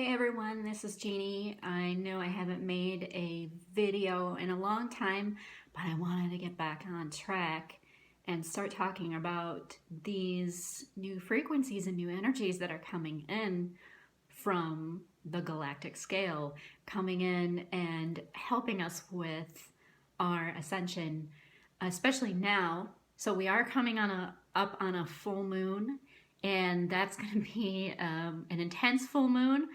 Hey everyone, this is Jeannie. I know I haven't made a video in a long time, but I wanted to get back on track and start talking about these new frequencies and new energies that are coming in from the galactic scale, coming in and helping us with our ascension, especially now. So we are coming up on a full moon, and that's going to be an intense full moon.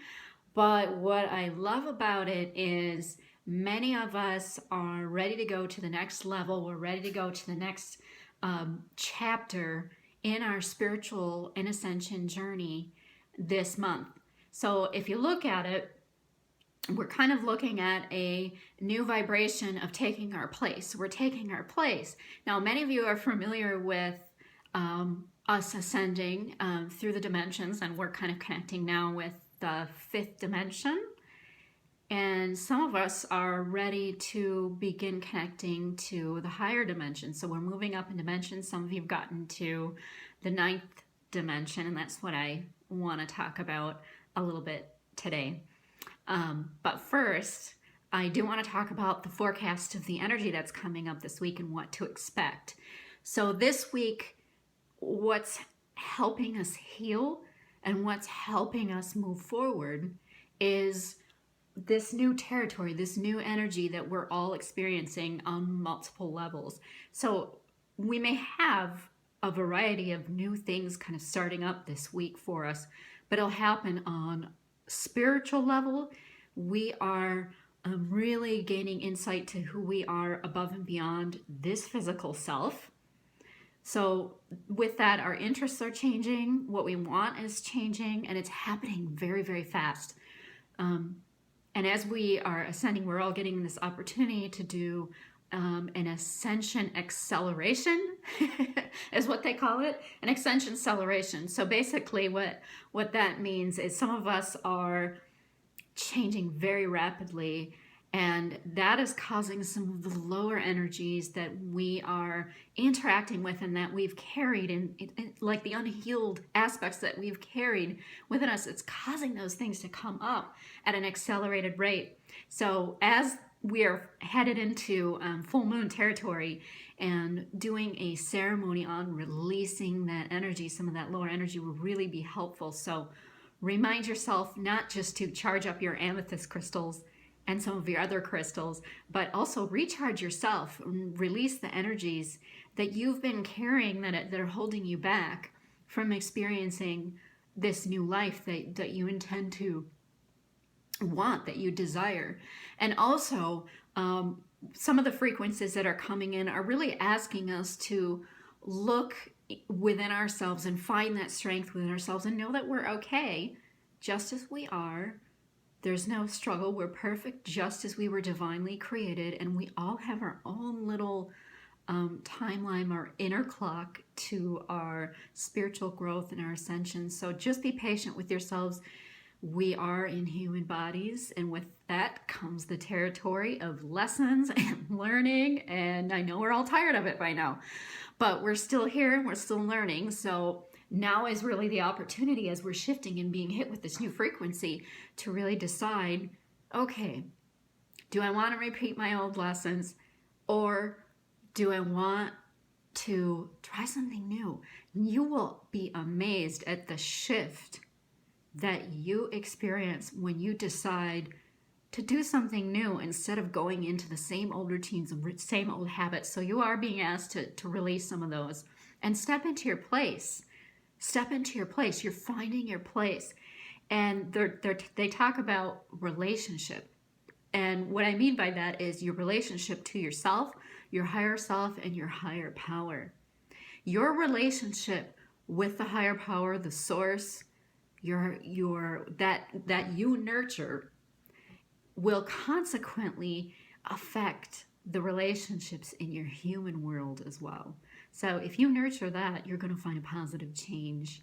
But what I love about it is many of us are ready to go to the next level. We're ready to go to the next chapter in our spiritual and ascension journey this month. So if you look at it, we're kind of looking at a new vibration of taking our place. We're taking our place. Now, many of you are familiar with us ascending through the dimensions, and we're kind of connecting now with the fifth dimension. And some of us are ready to begin connecting to the higher dimension. So we're moving up in dimensions. Some of you have gotten to the ninth dimension, and that's what I want to talk about a little bit today. But first, I do want to talk about the forecast of the energy that's coming up this week and what to expect. So this week, what's helping us heal and what's helping us move forward is this new territory, this new energy that we're all experiencing on multiple levels. So we may have a variety of new things kind of starting up this week for us, but it'll happen on spiritual level. We are really gaining insight to who we are above and beyond this physical self. So with that, our interests are changing, what we want is changing, and it's happening very, very fast. And as we are ascending, we're all getting this opportunity to do an ascension acceleration, is what they call it, an ascension acceleration. So basically what that means is some of us are changing very rapidly, and that is causing some of the lower energies that we are interacting with and that we've carried, and like the unhealed aspects that we've carried within us, it's causing those things to come up at an accelerated rate. So as we are headed into full moon territory and doing a ceremony on releasing that energy, some of that lower energy will really be helpful. So remind yourself not just to charge up your amethyst crystals and some of your other crystals, but also recharge yourself and release the energies that you've been carrying that are holding you back from experiencing this new life that you intend to want, that you desire. And also, some of the frequencies that are coming in are really asking us to look within ourselves and find that strength within ourselves and know that we're okay just as we are. There's no struggle. We're perfect just as we were divinely created, and we all have our own little timeline, our inner clock to our spiritual growth and our ascension. So just be patient with yourselves. We are in human bodies, and with that comes the territory of lessons and learning, and I know we're all tired of it by now, but we're still here and we're still learning. So now is really the opportunity, as we're shifting and being hit with this new frequency, to really decide, okay, do I want to repeat my old lessons, or do I want to try something new? You will be amazed at the shift that you experience when you decide to do something new instead of going into the same old routines and same old habits. So you are being asked to release some of those and step into your place. Step into your place. You're finding your place. And they talk about relationship. And what I mean by that is your relationship to yourself, your higher self, and your higher power. Your relationship with the higher power, the source, that you nurture, will consequently affect the relationships in your human world as well. So if you nurture that, you're going to find a positive change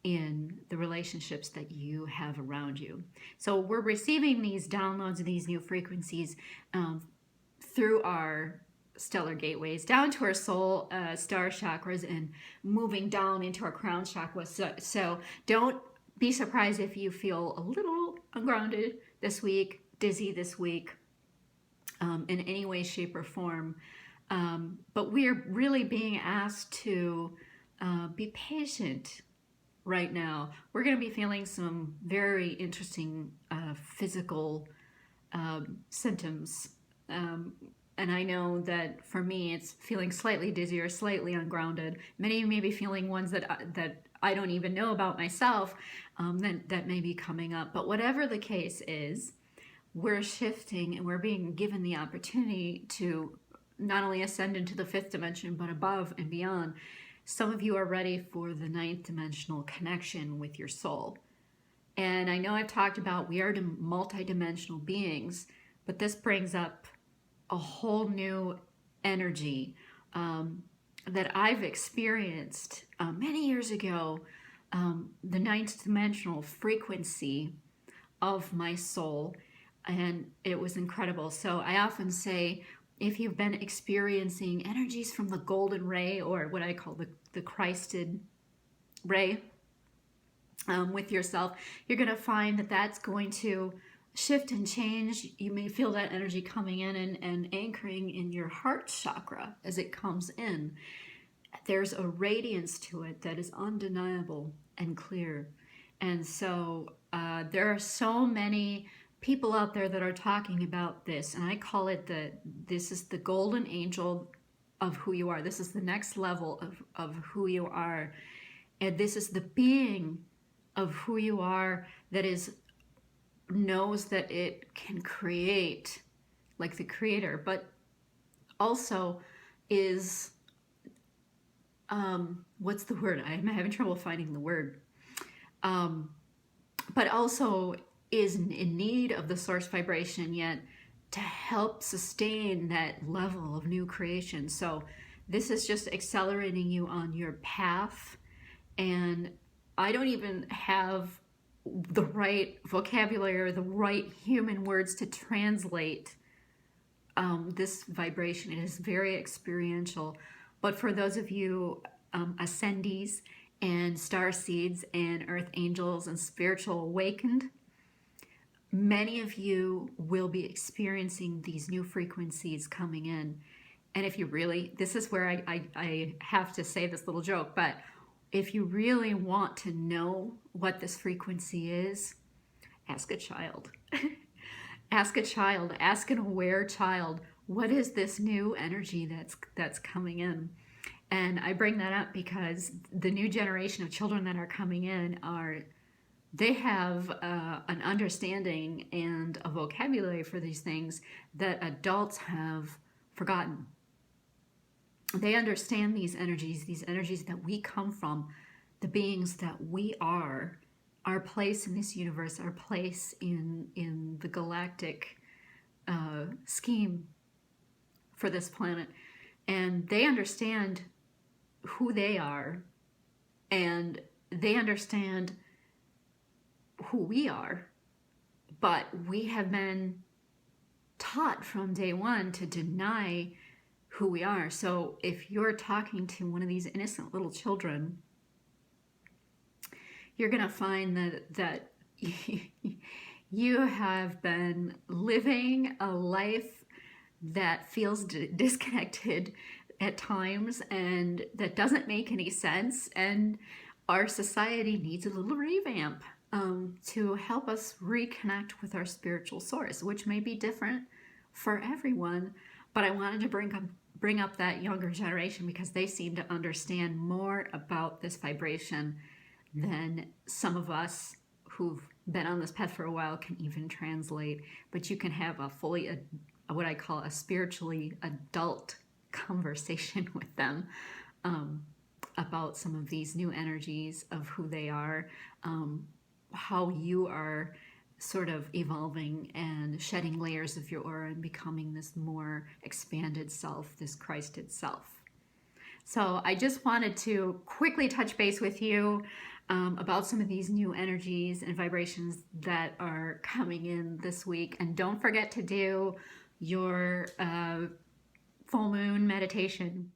in the relationships that you have around you. So we're receiving these downloads of these new frequencies through our stellar gateways down to our soul star chakras and moving down into our crown chakra. So don't be surprised if you feel a little ungrounded this week, dizzy this week, in any way, shape, or form. But we are really being asked to be patient right now. We're going to be feeling some very interesting physical symptoms. And I know that for me, it's feeling slightly dizzy or slightly ungrounded. Many of you may be feeling ones that I don't even know about myself, that may be coming up. But whatever the case is, we're shifting and we're being given the opportunity to not only ascend into the fifth dimension, but above and beyond. Some of you are ready for the ninth dimensional connection with your soul. And I know I've talked about we are multidimensional beings, but this brings up a whole new energy that I've experienced many years ago, the ninth dimensional frequency of my soul, and it was incredible. So I often say, if you've been experiencing energies from the golden ray, or what I call the Christed ray, with yourself, you're going to find that that's going to shift and change. You may feel that energy coming in and anchoring in your heart chakra as it comes in. There's a radiance to it that is undeniable and clear. And so there are so many people out there that are talking about this, and I call it this is the golden angel of who you are. This is the next level of who you are. And this is the being of who you are that knows that it can create like the creator, but also is, what's the word? I'm having trouble finding the word. But also is in need of the source vibration, yet to help sustain that level of new creation. So this is just accelerating you on your path. And I don't even have the right vocabulary or the right human words to translate this vibration. It is very experiential. But for those of you ascendees and star seeds and earth angels and spiritual awakened, many of you will be experiencing these new frequencies coming in. And if you really, this is where I have to say this little joke, but if you really want to know what this frequency is, ask a child. Ask a child, ask an aware child, what is this new energy that's coming in? And I bring that up because the new generation of children that are coming in they have an understanding and a vocabulary for these things that adults have forgotten. They understand these energies that we come from, the beings that we are, our place in this universe, our place in the galactic scheme for this planet. And they understand who they are, and they understand who we are, but we have been taught from day one to deny who we are. So if you're talking to one of these innocent little children, you're going to find that you have been living a life that feels disconnected at times and that doesn't make any sense, and our society needs a little revamp to help us reconnect with our spiritual source, which may be different for everyone. But I wanted to bring up that younger generation because they seem to understand more about this vibration than some of us who've been on this path for a while can even translate. But you can have a fully, what I call a spiritually adult conversation with them about some of these new energies of who they are, how you are sort of evolving and shedding layers of your aura and becoming this more expanded self, this Christed self. So I just wanted to quickly touch base with you about some of these new energies and vibrations that are coming in this week. And don't forget to do your full moon meditation.